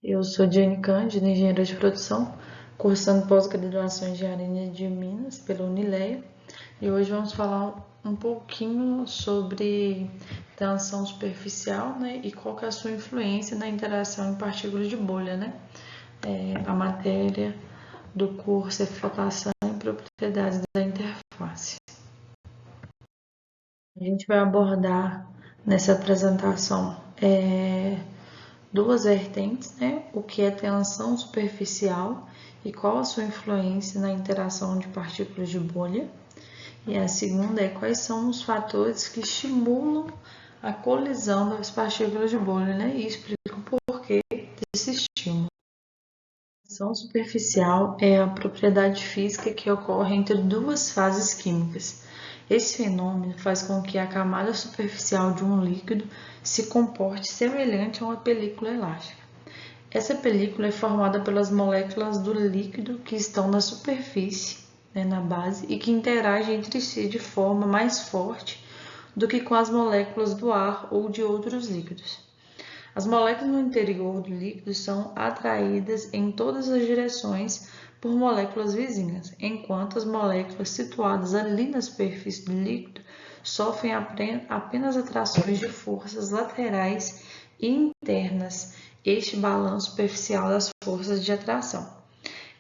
Eu sou Diane Cândido, engenheira de produção, cursando pós-graduação em Engenharia de Minas pela Unileia. E hoje vamos falar um pouquinho sobre tensão superficial, né, e qual que é a sua influência na interação em partículas de bolha, né? A matéria do curso é flotação e propriedades da interface. A gente vai abordar nessa apresentação duas vertentes, né? O que é tensão superficial e qual a sua influência na interação de partículas de bolha. E a segunda é quais são os fatores que estimulam a colisão das partículas de bolha, né? E explica o porquê desse estímulo. A tensão superficial é a propriedade física que ocorre entre duas fases químicas. Esse fenômeno faz com que a camada superficial de um líquido se comporte semelhante a uma película elástica. Essa película é formada pelas moléculas do líquido que estão na superfície, né, na base, e que interagem entre si de forma mais forte do que com as moléculas do ar ou de outros líquidos. As moléculas no interior do líquido são atraídas em todas as direções por moléculas vizinhas, enquanto as moléculas situadas ali na superfície do líquido sofrem apenas atrações de forças laterais e internas, este balanço superficial das forças de atração.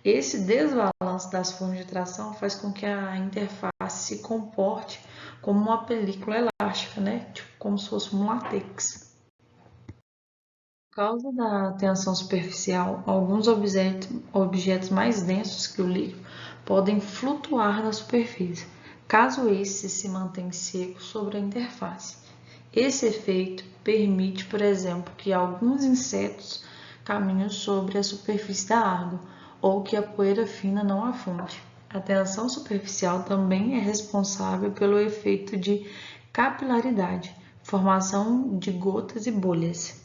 Esse desbalanço das forças de atração faz com que a interface se comporte como uma película elástica, né? Tipo, como se fosse um látex. Por causa da tensão superficial, alguns objetos mais densos que o líquido podem flutuar na superfície, caso esse se mantenha seco sobre a interface. Esse efeito permite, por exemplo, que alguns insetos caminhem sobre a superfície da água ou que a poeira fina não afunde. A tensão superficial também é responsável pelo efeito de capilaridade, formação de gotas e bolhas,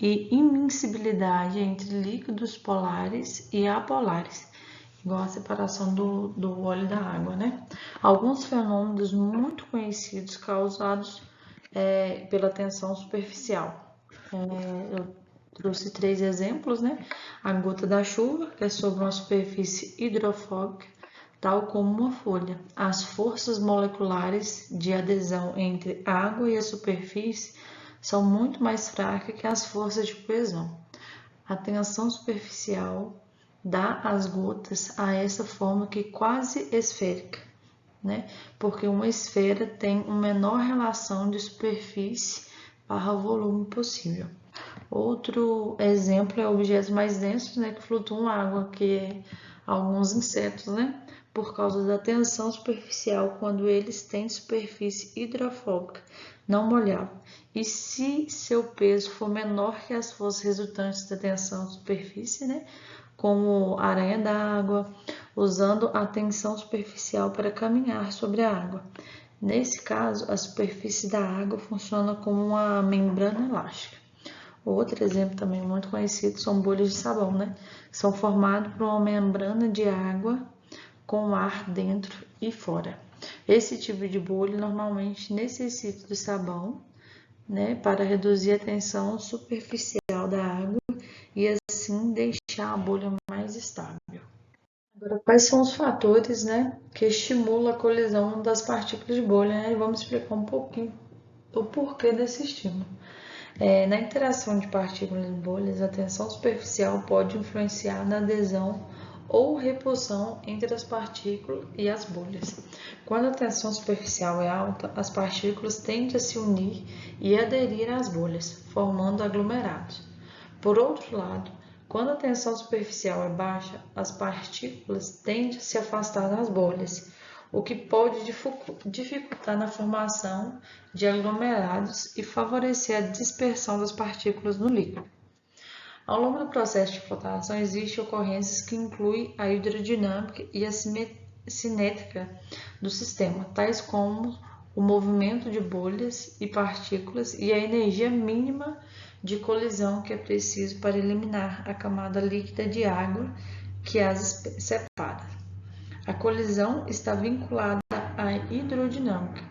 e imiscibilidade entre líquidos polares e apolares, igual a separação do óleo da água, né? Alguns fenômenos muito conhecidos causados pela tensão superficial. Eu trouxe 3 exemplos, né? A gota da chuva, que é sobre uma superfície hidrofóbica, tal como uma folha. As forças moleculares de adesão entre a água e a superfície são muito mais fracas que as forças de coesão. A tensão superficial dá às gotas a essa forma que quase esférica, né? Porque uma esfera tem uma menor relação de superfície barra volume possível. Outro exemplo é objetos mais densos, né, que flutuam na água, que é alguns insetos, né, por causa da tensão superficial quando eles têm superfície hidrofóbica não molhável. E se seu peso for menor que as forças resultantes da tensão superfície, né, como a aranha d'água, usando a tensão superficial para caminhar sobre a água. Nesse caso, a superfície da água funciona como uma membrana elástica. Outro exemplo também muito conhecido são bolhas de sabão, né? São formadas por uma membrana de água com ar dentro e fora. Esse tipo de bolha normalmente necessita de sabão, né, para reduzir a tensão superficial da água e assim deixar a bolha mais estável. Agora, quais são os fatores, né, que estimulam a colisão das partículas de bolha, né? E vamos explicar um pouquinho o porquê desse estímulo. Na interação de partículas e bolhas, a tensão superficial pode influenciar na adesão ou repulsão entre as partículas e as bolhas. Quando a tensão superficial é alta, as partículas tendem a se unir e aderir às bolhas, formando aglomerados. Por outro lado, quando a tensão superficial é baixa, as partículas tendem a se afastar das bolhas, o que pode dificultar na formação de aglomerados e favorecer a dispersão das partículas no líquido. Ao longo do processo de flotação, existem ocorrências que incluem a hidrodinâmica e a cinética do sistema, tais como o movimento de bolhas e partículas e a energia mínima de colisão que é preciso para eliminar a camada líquida de água que as separa. A colisão está vinculada à hidrodinâmica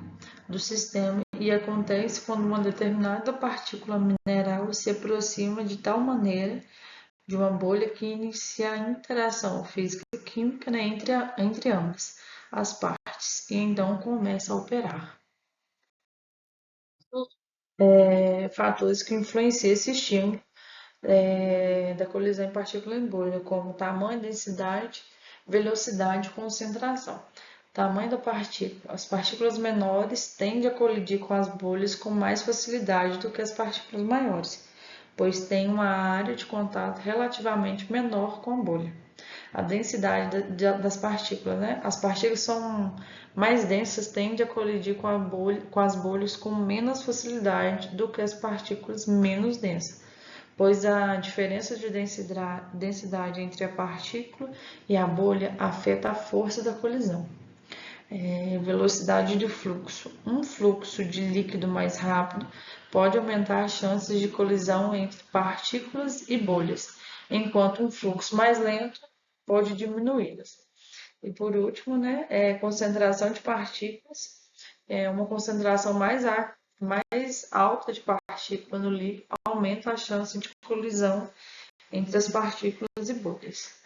do sistema e acontece quando uma determinada partícula mineral se aproxima de tal maneira de uma bolha que inicia a interação física e química, né, entre ambas as partes e então começa a operar. Fatores que influenciam esse estímulo da colisão em partícula em bolha, como tamanho, densidade, velocidade e concentração. Tamanho da partícula. As partículas menores tendem a colidir com as bolhas com mais facilidade do que as partículas maiores, pois têm uma área de contato relativamente menor com a bolha. A densidade das partículas, né? As partículas são mais densas, tendem a colidir com as bolhas com menos facilidade do que as partículas menos densas, pois a diferença de densidade entre a partícula e a bolha afeta a força da colisão. Velocidade de fluxo. Um fluxo de líquido mais rápido pode aumentar as chances de colisão entre partículas e bolhas, enquanto um fluxo mais lento pode diminuí-las. E por último, né, concentração de partículas. Uma concentração mais alta de partícula no líquido aumenta a chance de colisão entre as partículas e bolhas.